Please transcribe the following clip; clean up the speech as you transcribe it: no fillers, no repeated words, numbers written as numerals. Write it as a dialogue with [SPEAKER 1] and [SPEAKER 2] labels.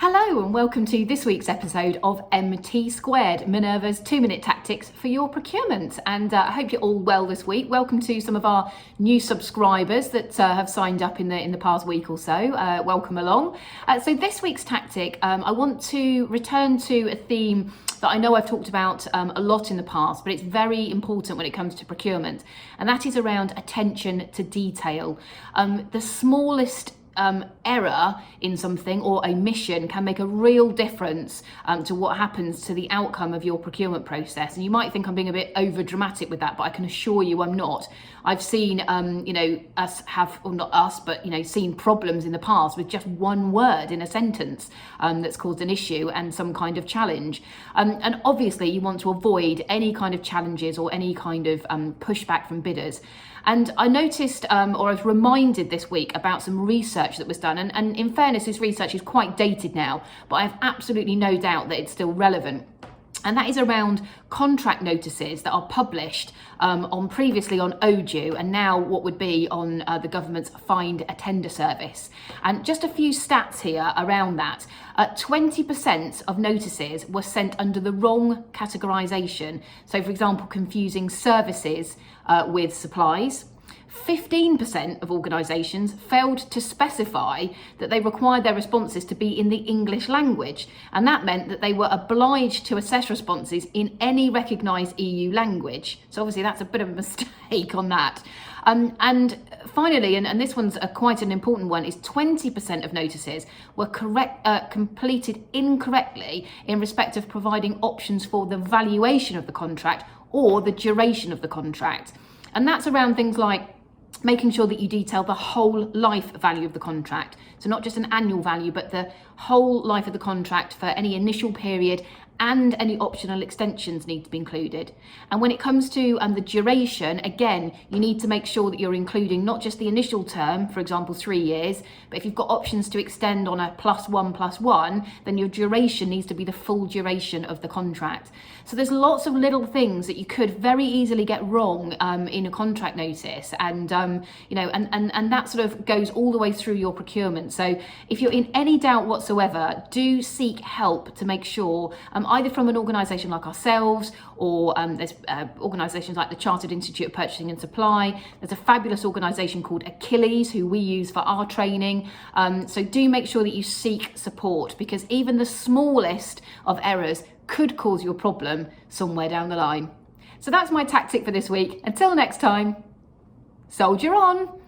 [SPEAKER 1] Hello and welcome to this week's episode of MT Squared, Minerva's 2-minute tactics for your procurement. And I hope you're all well this week. Welcome to some of our new subscribers that have signed up in the past week or so. Welcome along. So this week's tactic, I want to return to a theme that I know I've talked about a lot in the past, but it's very important when it comes to procurement, and that is around attention to detail. The smallest error in something or omission can make a real difference to what happens to the outcome of your procurement process. And you might think I'm being a bit over dramatic with that, but I can assure you I'm not. I've seen us have, or not us, but seen problems in the past with just one word in a sentence that's caused an issue and some kind of challenge. And obviously you want to avoid any kind of challenges or any kind of pushback from bidders. And I noticed, or I was reminded this week about some research that was done. And in fairness, this research is quite dated now, but I have absolutely no doubt that it's still relevant. And that is around contract notices that are published previously on ODU and now what would be on the government's Find a Tender service. And just a few stats here around that. 20% of notices were sent under the wrong categorisation. So, for example, confusing services with supplies. 15% of organisations failed to specify that they required their responses to be in the English language, and that meant that they were obliged to assess responses in any recognised EU language. So obviously that's a bit of a mistake on that. And finally, and this one's quite an important one, is 20% of notices were completed incorrectly in respect of providing options for the valuation of the contract or the duration of the contract. And that's around things like making sure that you detail the whole life value of the contract. So not just an annual value, but the whole life of the contract for any initial period, and any optional extensions need to be included. And when it comes to the duration, again, you need to make sure that you're including not just the initial term, for example, 3 years, but if you've got options to extend on a +1+1, then your duration needs to be the full duration of the contract. So there's lots of little things that you could very easily get wrong in a contract notice, and and that sort of goes all the way through your procurement. So if you're in any doubt whatsoever, do seek help to make sure, either from an organisation like ourselves, or there's organisations like the Chartered Institute of Purchasing and Supply. There's a fabulous organisation called Achilles who we use for our training. So do make sure that you seek support, because even the smallest of errors could cause you a problem somewhere down the line. So that's my tactic for this week. Until next time, soldier on.